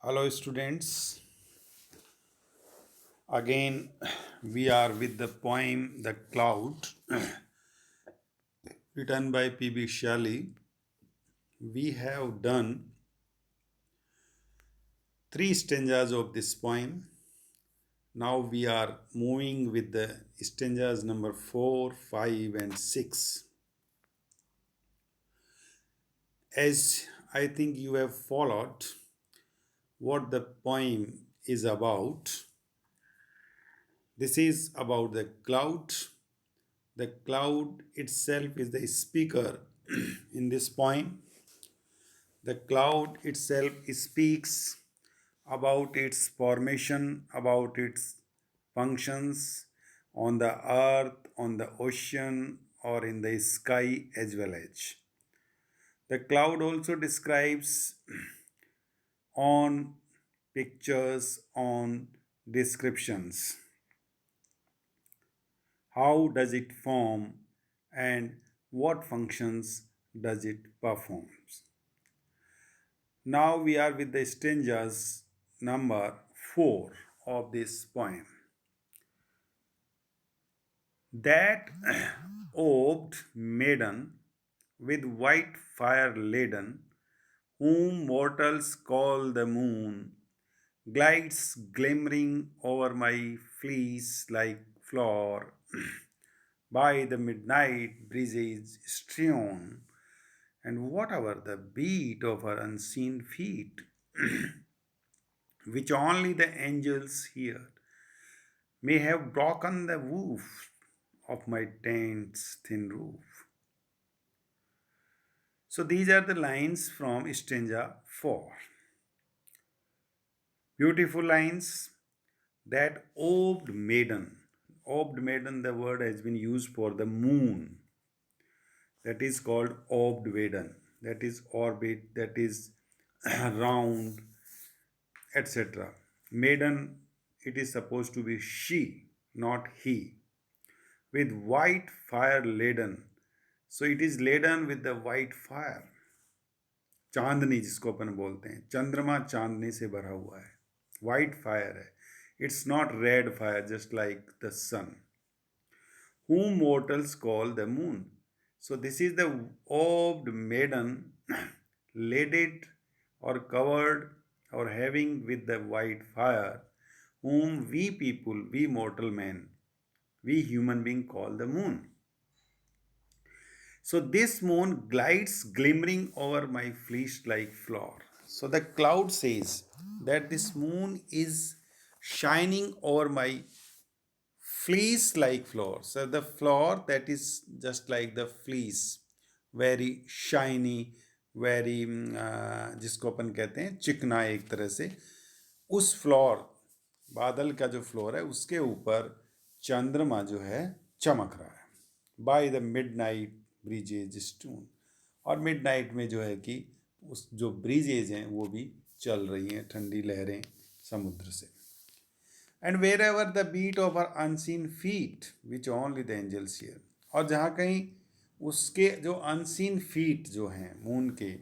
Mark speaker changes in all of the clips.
Speaker 1: Hello, students. Again, we are with the poem The Cloud, written by P.B. Shelley. We have done three stanzas of this poem. Now we are moving with the stanzas number 4, 5, and 6. As I think you have followed what the poem is about, this is about the cloud. The cloud itself is the speaker in this poem. The cloud itself speaks about its formation, about its functions on the earth, on the ocean, or in the sky as well as. The cloud also describes on pictures, on descriptions. How does it form and what functions does it perform? Now we are with the stanzas number 4 of this poem. That orbed maiden with white fire laden, whom mortals call the moon, glides glimmering over my fleece like floor, by the midnight breezes strewn, and whatever the beat of her unseen feet, which only the angels hear, may have broken the woof of my tent's thin roof. So these are the lines from stanza 4. Beautiful lines. That orbed maiden, the word has been used for the moon. That is called orbed maiden. That is orbit, that is round, etc. Maiden, it is supposed to be she, not he. With white fire laden. So it is laden with the white fire. चांदनी जिसको अपन बोलते हैं, चंद्रमा चांदनी से भरा हुआ है, white fire है. It's not red fire just like the sun. Whom mortals call the moon. So this is the orbed maiden, laded or covered or having with the white fire, whom we people, we mortal men, we human being call the moon. So this moon glides glimmering over my fleece like floor. So the cloud says that this moon is shining over my fleece like floor. So the floor that is just like the fleece, very shiny, very जिसको अपन कहते हैं चिकना एक तरह से, उस floor, बादल का जो फ्लोर है उसके ऊपर चंद्रमा जो है चमक रहा है. By the mid night bridges stone. और मिड नाइट में जो है कि उस जो ब्रिजेज हैं वो भी चल रही हैं, ठंडी लहरें समुद्र से. And wherever the beat of our unseen feet which only the angels hear. और जहाँ कहीं उसके जो अनसीन फीट जो हैं मून के,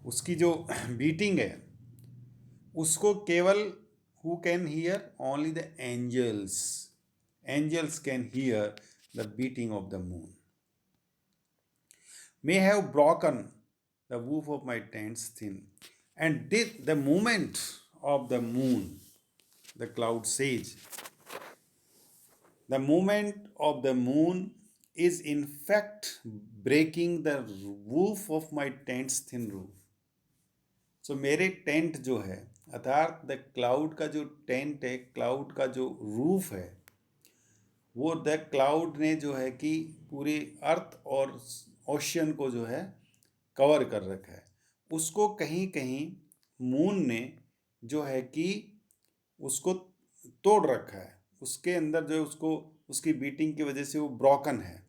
Speaker 1: उसकी जो बीटिंग है, उसको केवल who can hear, only the angels. Angels can hear the beating of the moon. May have broken the woof of my tents thin. And did the movement of the moon, the cloud says, the movement of the moon is in fact breaking the woof of my tent's thin roof. So मेरे tent जो है, अर्थात the cloud का जो tent है, cloud का जो roof है, वो द क्लाउड ने जो है कि पूरी अर्थ और ओशियन को जो है कवर कर रखा है. उसको कहीं कहीं मून ने जो है कि उसको तोड़ रखा है. उसके अंदर जो उसको उसकी बीटिंग की वजह से वो ब्रोकन है,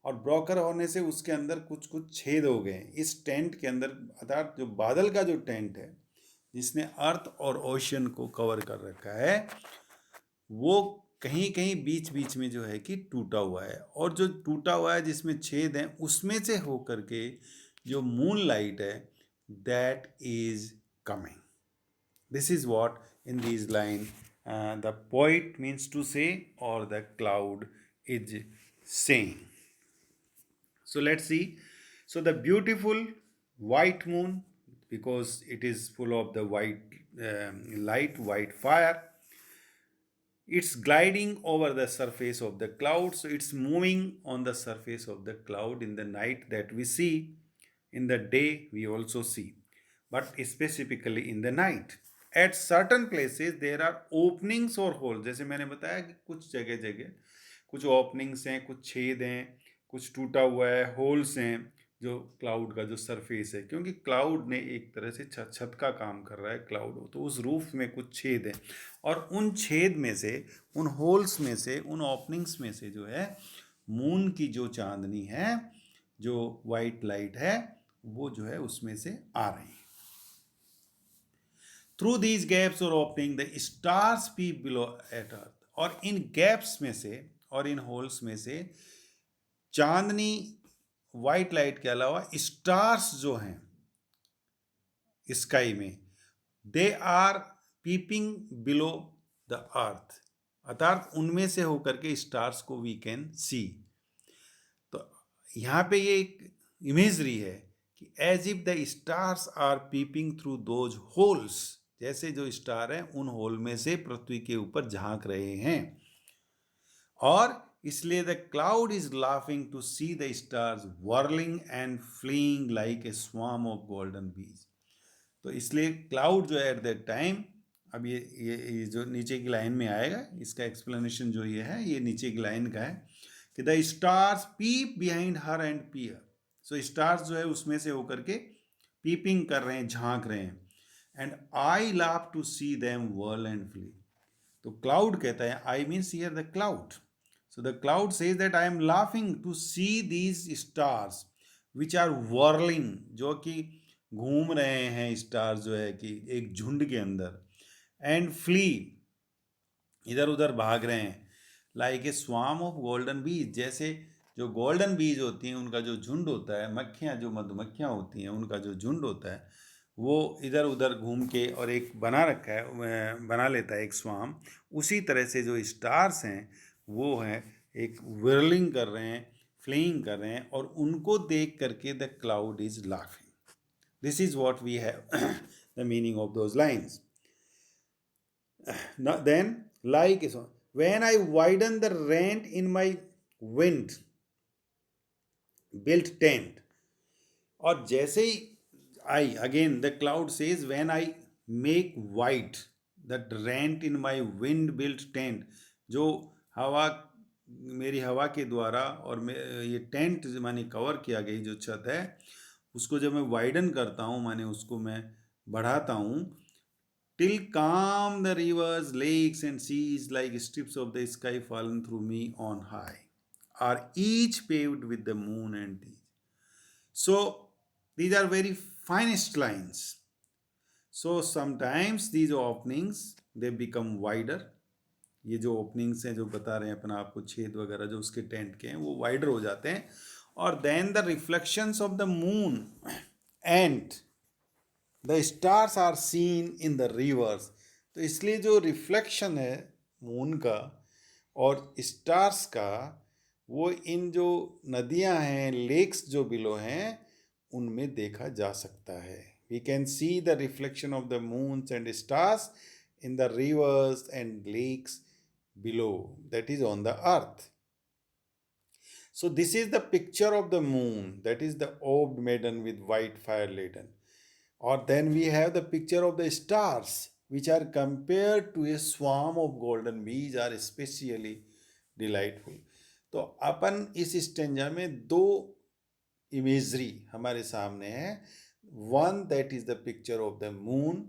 Speaker 1: और ब्रोकर होने से उसके अंदर कुछ कुछ छेद हो गए इस टेंट के अंदर. अर्थात जो बादल का जो टेंट है जिसने अर्थ और ओशियन को कवर कर रखा है, वो कहीं कहीं बीच बीच में जो है कि टूटा हुआ है. और जो टूटा हुआ है जिसमें छेद हैं उसमें से होकर के जो मून लाइट है that is coming. This is what in these lines the poet means to say, or the cloud is saying. So let's see. So the beautiful white moon, because it is full of the white light, white fire, it's gliding over the surface of the cloud. So it's moving on the surface of the cloud in the night that we see, in the day we also see, but specifically in the night. At certain places there are openings or holes. जैसे मैंने बताया कि कुछ जगह जगह कुछ openings हैं, कुछ छेद हैं, कुछ टूटा हुआ है, होल्स हैं जो क्लाउड का जो सरफेस है, क्योंकि क्लाउड ने एक तरह से छत छत का काम कर रहा है क्लाउड, तो उस रूफ में कुछ छेद है, और उन छेद में से, उन होल्स में से, उन ओपनिंग्स में से जो है मून की जो चांदनी है, जो वाइट लाइट है, वो जो है उसमें से आ रही है. थ्रू दीज गैप्स और opening the stars peep below at earth. और इन गैप्स में से और इन होल्स में से चांदनी, वाइट लाइट के अलावा स्टार्स जो हैं स्काई में, they are peeping below the earth, अर्थात उनमें से होकर के स्टार्स को वी कैन सी. तो यहाँ पे ये एक इमेजरी है कि as if the stars are peeping through those holes, जैसे जो स्टार हैं उन होल में से पृथ्वी के ऊपर झांक रहे हैं, और इसलिए the cloud is laughing to see the stars whirling and fleeing like a swarm of golden bees. तो इसलिए क्लाउड जो है एट दैट टाइम, अब ये जो नीचे की लाइन में आएगा, इसका एक्सप्लेनेशन जो ये है, ये नीचे की लाइन का है कि the stars peep behind her and peer. So stars जो है उसमें से होकर के पीपिंग कर रहे हैं, झांक रहे हैं. And I love to see them whirl and flee. तो क्लाउड कहता है, I means here the cloud. So the cloud says that I am laughing to see these stars which are whirling, जो कि घूम रहे हैं स्टार्स जो है कि एक झुंड के अंदर, एंड फ्ली, इधर उधर भाग रहे हैं, like a swarm of golden बीज, जैसे जो गोल्डन बीज होती हैं उनका जो झुंड होता है, मक्खियाँ जो मधुमक्खियाँ होती हैं उनका जो झुंड होता है, वो इधर उधर घूम के और एक बना रखा है, बना लेता है एक स्वार्म. उसी तरह से जो स्टार्स हैं वो हैं एक विरलिंग कर रहे हैं, फ्लेइंग कर रहे हैं, और उनको देख करके the cloud is laughing. This is what we have the meaning of those lines. Now, then, like so, when I widen the rent in my wind built tent, और जैसे ही I, again the cloud says, when I make wide that rent in my wind built tent, जो हवा, मेरी हवा के द्वारा और ये टेंट माने कवर किया गई जो छत है, उसको जब मैं वाइडन करता हूँ, माने उसको मैं बढ़ाता हूँ, till calm the rivers, lakes and seas like strips of the sky fallen through me on high, are each paved with the moon and these. So these are very finest lines. So sometimes these openings they become wider. ये जो openings हैं जो बता रहे हैं अपना आपको, छेद वगैरह जो उसके टेंट के हैं वो वाइडर हो जाते हैं. और then the reflections of the moon and the stars are seen in the rivers. तो इसलिए जो रिफ्लेक्शन है मून का और स्टार्स का, वो इन जो नदियां हैं, लेक्स जो बिलो हैं, उनमें देखा जा सकता है. We can see the reflection of the moons and stars in the rivers and lakes below, that is on the earth. So this is the picture of the moon, that is the orbed maiden with white fire laden. Or then we have the picture of the stars which are compared to a swarm of golden bees, are especially delightful. तो अपन इस stanza में दो imagery हमारे सामने है. One, that is the picture of the moon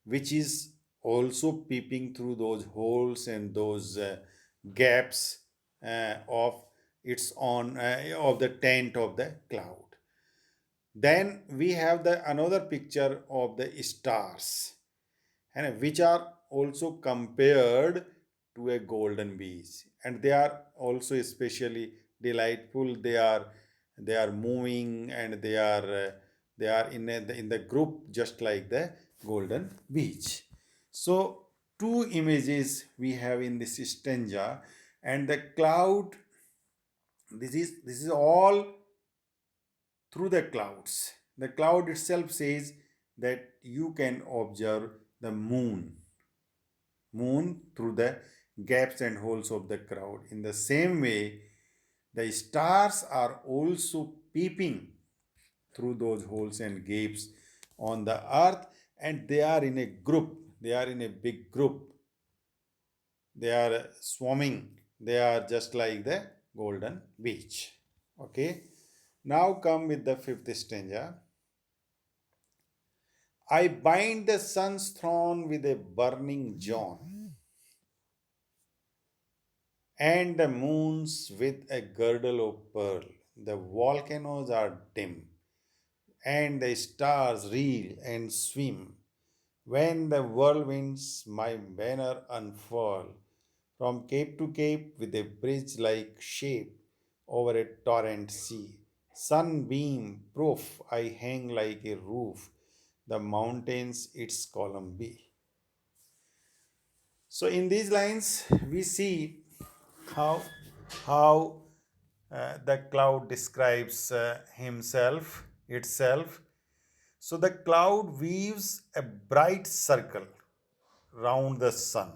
Speaker 1: which is also peeping through those holes and those gaps of its own of the tent of the cloud. Then we have the another picture of the stars, and which are also compared to a golden bees, and they are also especially delightful. They are moving, and they are in the group just like the golden bees. So two images we have in this stanza, and the cloud, this is all through the clouds. The cloud itself says that you can observe the moon through the gaps and holes of the cloud. In the same way, the stars are also peeping through those holes and gaps on the earth, and they are in a group, they are in a big group, they are swarming, they are just like the golden beach. Okay, now come with the fifth stanza. I bind the sun's throne with a burning John, and the moons with a girdle of pearl. The volcanoes are dim, and the stars reel and swim. When the whirlwinds my banner unfurl, from cape to cape with a bridge like shape over a torrent sea. Sunbeam proof I hang like a roof, the mountains its column be. So in these lines, we see how the cloud describes himself itself. So the cloud weaves a bright circle round the sun.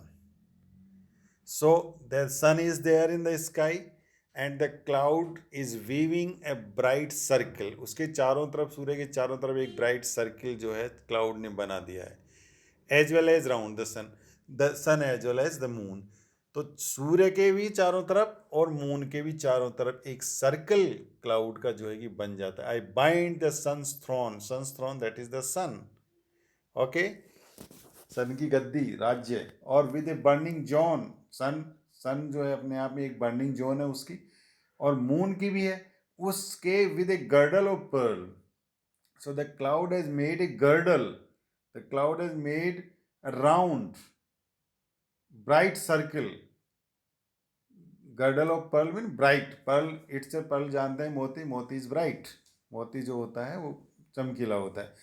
Speaker 1: So the sun is there in the sky and the cloud is weaving a bright circle. उसके चारों तरफ, सूर्य के चारों तरफ एक bright circle जो है cloud ने बना दिया है. As well as round the sun as well as the moon. तो सूर्य के भी चारों तरफ और मून के भी चारों तरफ एक सर्कल क्लाउड का जो है कि बन जाता है. I bind the sun's throne that is the sun. Okay, sun की गद्दी, राज्य. और with a burning zone, sun जो है अपने आप में एक बर्निंग जोन है उसकी, और मून की भी है उसके, with A girdle of pearl. So the cloud has made a girdle, the cloud has made a round bright circle. girdle of pearl mean bright. pearl, it's a pearl जानते हैं, मोती, मोती is bright. मोती जो होता है वो चमकीला होता है.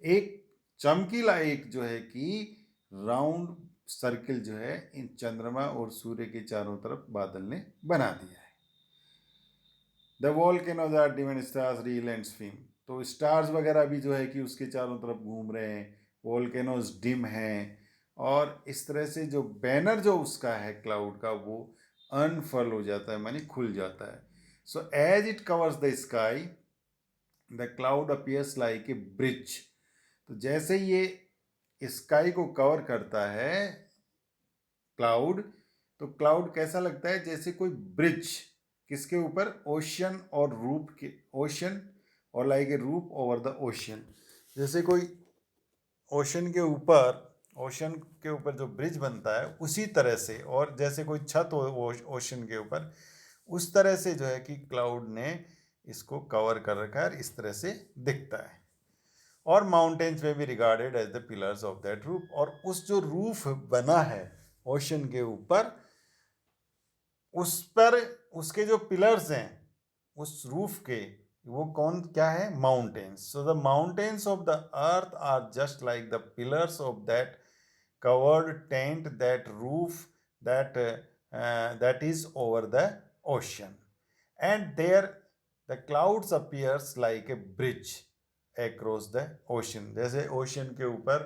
Speaker 1: एक चमकीला एक जो है कि राउंड सर्किल जो है इन चंद्रमा और सूर्य के चारों तरफ बादल ने बना दिया है. The volcanoes are dim and stars reel and swim. तो स्टार्स वगैरह भी जो है कि उसके चारों तरफ घूम रहे हैं. वोल्केनोज डिम हैं, और इस तरह से जो बैनर जो उसका है क्लाउड का वो अनफर्ल हो जाता है, मानी खुल जाता है. So as it covers the sky the cloud appears like a bridge. तो जैसे ये स्काई को कवर करता है क्लाउड, तो क्लाउड कैसा लगता है, जैसे कोई ब्रिज. किसके ऊपर? ओशन और रूप के, ओशन और लाइक ए रूप ओवर द ओशन. जैसे कोई ओशन के ऊपर जो ब्रिज बनता है उसी तरह से, और जैसे कोई छत हो ओशन के ऊपर, उस तरह से जो है कि क्लाउड ने इसको कवर कर रखा है, इस तरह से दिखता है. और माउंटेन्स में भी regarded as the pillars of that roof. और उस जो रूफ बना है ओशन के ऊपर, उस पर उसके जो पिलर्स हैं उस रूफ के, वो कौन क्या है? Mountains. So the mountains of the earth are just like the pillars of that covered tent, that roof, that is over the ocean. And there the clouds appears like a bridge across the ocean. जैसे ocean के ऊपर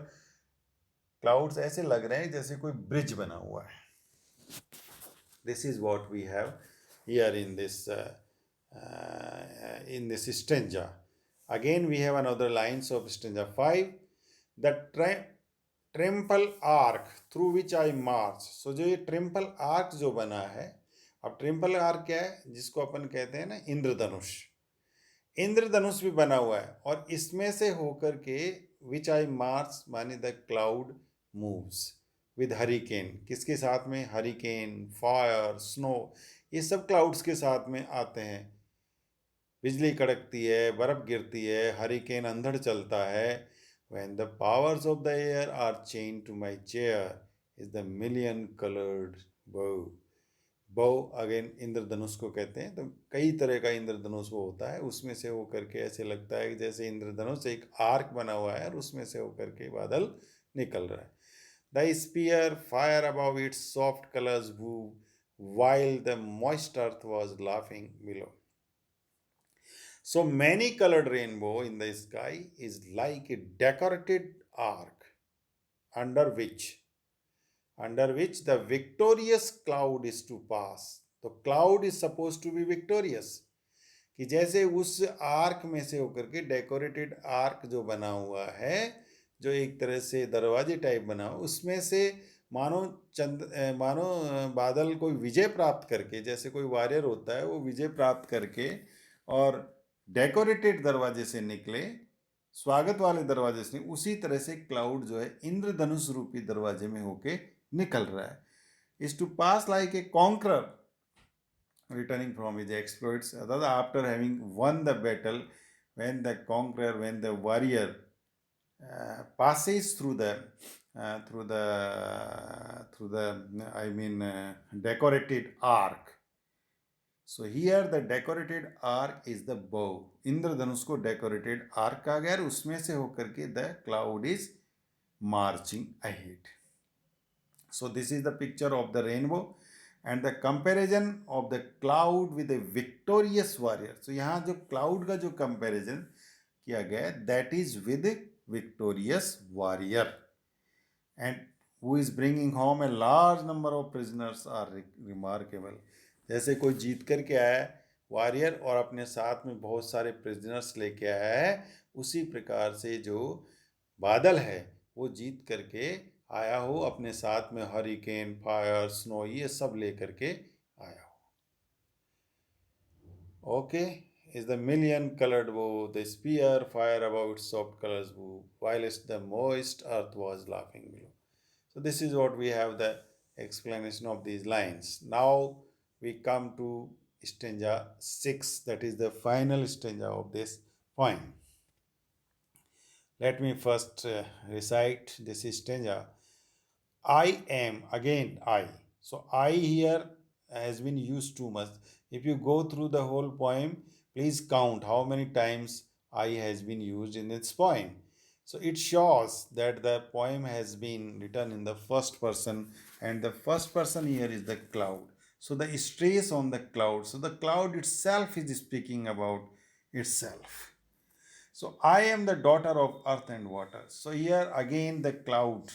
Speaker 1: clouds ऐसे लग रहे हैं जैसे कोई bridge बना हुआ है. This is what we have here in this stanza. Again we have another lines of stanza 5. The triumphal arch through which I march. So जो ये ट्रिम्पल आर्क जो बना है, अब ट्रिम्पल आर्क क्या है? जिसको अपन कहते हैं ना इंद्रधनुष. इंद्रधनुष भी बना हुआ है, और इसमें से होकर के विच आई मार्च माने the cloud moves with hurricane. किसके साथ में? हरिकेन, फायर, स्नो, ये सब क्लाउड्स के साथ में आते हैं. बिजली कड़कती है, बर्फ गिरती है, हरिकेन अंधड़ चलता है. When the powers of the air are chained to my chair is the million colored bow. bow again इंद्रधनुष को कहते हैं. तो कई तरह का इंद्रधनुष वो होता है, उसमें से होकर के ऐसे लगता है कि जैसे इंद्रधनुष एक आर्क बना हुआ है और उसमें से होकर के बादल निकल रहा है. The sphere, fire above its soft colors wove, while the moist earth was laughing below. So many colored rainbow in the sky is like a decorated arc under which the victorious cloud is to pass. The cloud is supposed to be victorious. कि जैसे उस arc में से होकर के decorated arc जो बना हुआ है, जो एक तरह से दरवाजे टाइप बना हुआ, उसमें से मानो बादल कोई विजय प्राप्त करके, जैसे कोई वॉरियर होता है वो विजय प्राप्त करके और डेकोरेटेड दरवाजे से निकले, स्वागत वाले दरवाजे से, उसी तरह से क्लाउड जो है इंद्रधनुष रूपी दरवाजे में होके निकल रहा है. Is to pass like a conqueror returning from his exploits after having won the battle. When the conqueror, when the warrior passes through the decorated arc. So here the decorated arc is the bow. इंद्रधनुष को decorated arc कहा गया, उसमें से होकर के the cloud is marching ahead. So this is the picture of the rainbow and the comparison of the cloud with a victorious warrior. So यहाँ जो cloud का जो comparison किया गया, that is with a victorious warrior, and who is bringing home a large number of prisoners are remarkable. जैसे कोई जीत करके आया है वॉरियर और अपने साथ में बहुत सारे प्रिजनर्स लेके आया है, उसी प्रकार से जो बादल है वो जीत करके आया हो, अपने साथ में हरिकेन, फायर, स्नो, ये सब लेकर के आया हो. Okay, is the million colored bow, the spear, fire above its soft colors wove, whilst the moist earth was laughing below. So this is what we have the explanation of these lines. Now we come to stanza 6, that is the final stanza of this poem. Let me first recite this stanza. I am, again I. So I here has been used too much. If you go through the whole poem, please count how many times I has been used in this poem. So it shows that the poem has been written in the first person, and the first person here is the cloud. So the stress on the cloud. So the cloud itself is speaking about itself. So I am the daughter of earth and water. So here again the cloud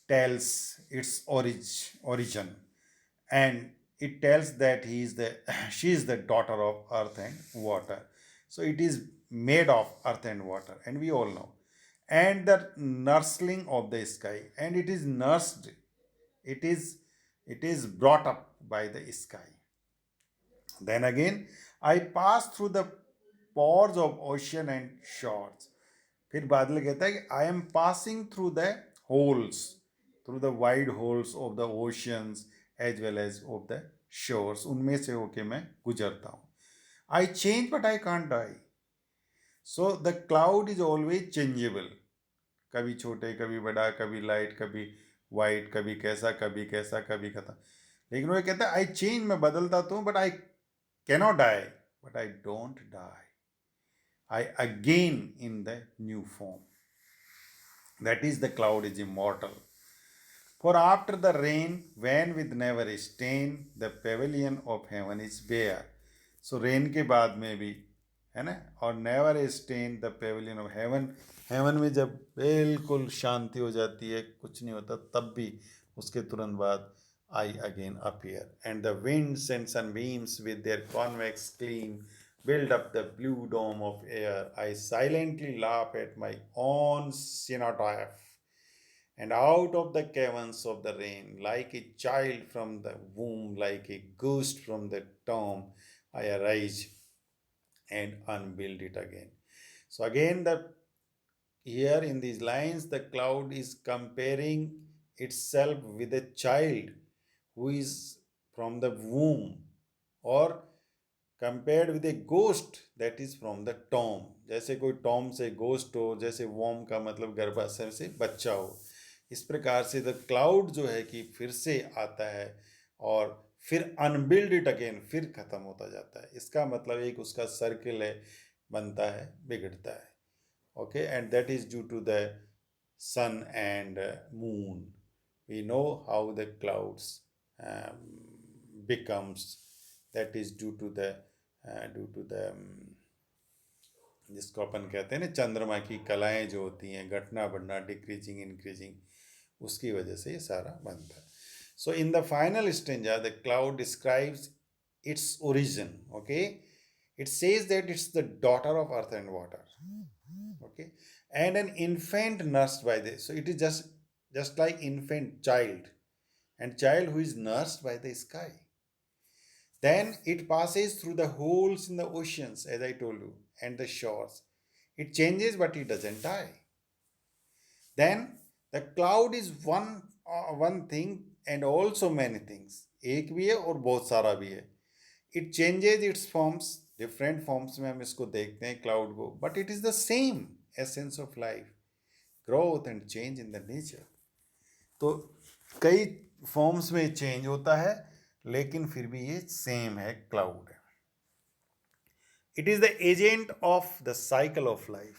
Speaker 1: tells its origin, and it tells that she is the daughter of earth and water. So it is made of earth and water, and we all know, and the nursling of the sky, and it is nursed, it is brought up by the sky. Then again I pass through the pores of ocean and shores. फिर बादल कहता है कि I am passing through the holes, through the wide holes of the oceans as well as of the shores, उनमें से होके मैं गुजरता हूँ. I change but I can't die. So the cloud is always changeable, कभी छोटे कभी बड़ा, कभी लाइट कभी वाइट, कभी कैसा कभी खत्म. लेकिन वो कहता है आई चेंज, मैं बदलता तो हूँ, but I cannot die, but I don't die. I again in the new form. That is, the cloud is immortal. For after the rain, when with never a stain, the pavilion of heaven is bare. So rain के बाद में भी है ना, और never a stain, the pavilion of heaven. heaven में जब बिल्कुल शांति हो जाती है, कुछ नहीं होता, तब भी उसके तुरंत बाद I again appear, and the winds and sunbeams with their convex gleam build up the blue dome of air. I silently laugh at my own cenotaph, and out of the caverns of the rain, like a child from the womb, like a ghost from the tomb, I arise and unbuild it again. So again, the here in these lines, the cloud is comparing itself with a child who is from the womb, or compared with a ghost that is from the tomb. जैसे कोई Tom से ghost हो, जैसे warm का मतलब गर्भाशय से बच्चा हो, इस प्रकार से द क्लाउड जो है कि फिर से आता है और फिर अनबिल्ड इट अगेन, फिर खत्म होता जाता है. इसका मतलब एक उसका सर्किल है, बनता है, बिगड़ता है. Okay, and that is due to the sun and moon. We know how the clouds um, becomes. That is due to the जिसको अपन कहते हैं ना चंद्रमा की कलाएं जो होती हैं घटना बढ़ना डिक्रीजिंग इंक्रीजिंग उसकी वजह से ये सारा बनता है. So in the final stanza the cloud describes its origin. Okay, it says that it's the daughter of earth and water. Okay, and an infant nursed by the, so it is just like infant child and child who is nursed by the sky. Then it passes through the holes in the oceans, as I told you, and the shores. It changes, but it doesn't die. Then the cloud is one thing and also many things. एक भी है और बहुत सारा भी है. It changes its forms, different forms में हम इसको देखते हैं cloud को, but it is the same essence of life, growth and change in the nature. तो कई फॉर्म्स में चेंज होता है लेकिन फिर भी ये सेम है cloud. It is the agent of the cycle of life.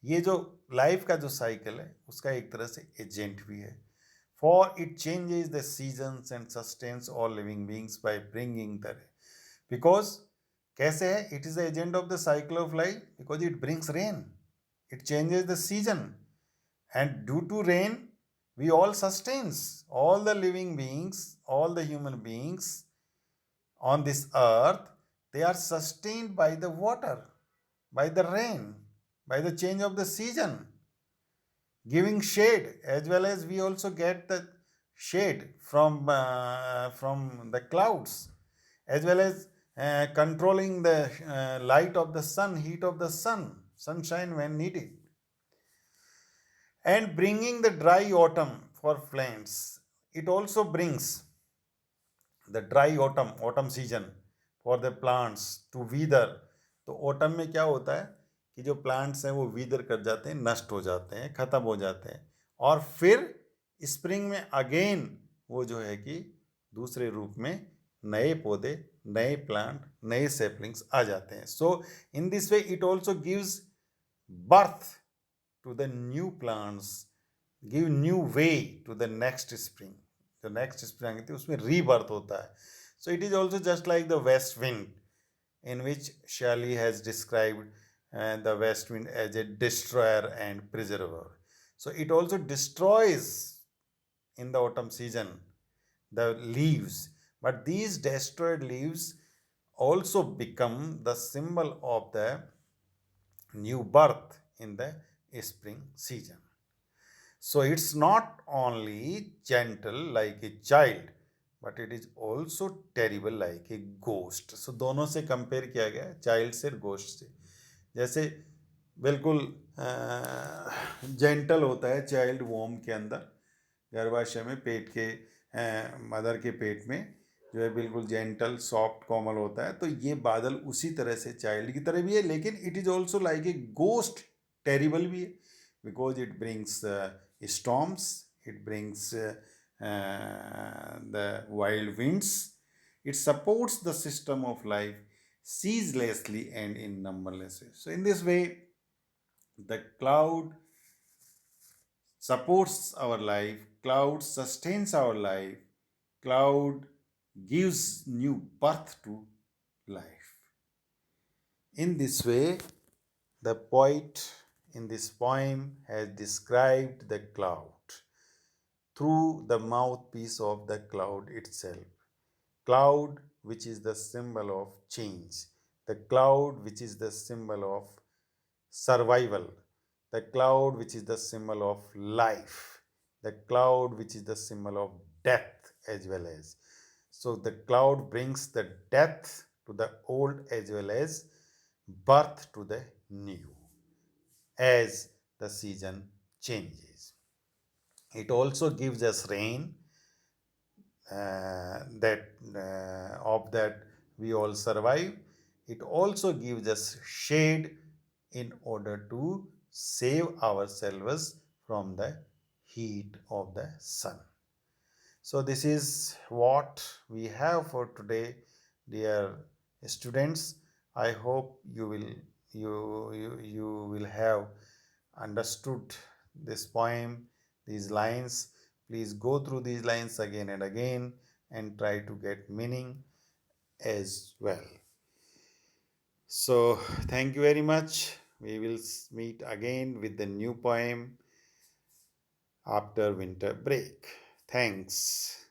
Speaker 1: ये जो लाइफ का जो साइकिल है उसका एक तरह से एजेंट भी है. For it changes the seasons and sustains all living beings by bringing the, because कैसे है it is the agent of the cycle of life because it brings rain, it changes the season, and due to rain we all sustains, all the living beings, all the human beings on this earth, they are sustained by the water, by the rain, by the change of the season, giving shade, as well as we also get the shade from the clouds, as well as controlling the light of the sun, heat of the sun, sunshine when needed, and bringing the dry autumn for plants. It also brings the dry autumn season for the plants to wither. तो autumn में क्या होता है कि जो plants हैं वो wither कर जाते हैं, नष्ट हो जाते हैं, ख़त्म हो जाते हैं, और फिर spring में again वो जो है कि दूसरे रूप में नए पौधे, नए प्लांट, नए saplings आ जाते हैं. So in this way it also gives birth to the new plants, give new way to the next spring. जो next spring आती है उसमें rebirth होता है. So it is also just like the west wind, in which Shelley has described the west wind as a destroyer and preserver. So it also destroys in the autumn season the leaves, but these destroyed leaves also become the symbol of the new birth in the spring season. So it's not only gentle like a child, but it is also terrible like a ghost. So दोनों से compare किया गया है, child से ghost से. जैसे बिल्कुल gentle होता है चाइल्ड वॉर्म के अंदर, गर्भाशय में पेट के मदर के पेट में जो है बिल्कुल जेंटल सॉफ्ट कोमल होता है. तो ये बादल उसी तरह से चाइल्ड की तरह भी है, लेकिन it is also like a ghost, terrible भी है, because it brings storms, it brings the wild winds, it supports the system of life ceaselessly and in numberless ways. So in this way the cloud supports our life, cloud sustains our life, cloud gives new birth to life. In this way the poet in this poem has described the cloud through the mouthpiece of the cloud itself. Cloud, which is the symbol of change, the cloud, which is the symbol of survival, the cloud, which is the symbol of life, the cloud, which is the symbol of death as well as. So the cloud brings the death to the old as well as birth to the new as the season changes. It also gives us rain, of that we all survive. It also gives us shade in order to save ourselves from the heat of the sun. So this is what we have for today, dear students. I hope you will have understood this poem, these lines. Please go through these lines again and again and try to get meaning as well. So, thank you very much. We will meet again with the new poem after winter break. Thanks.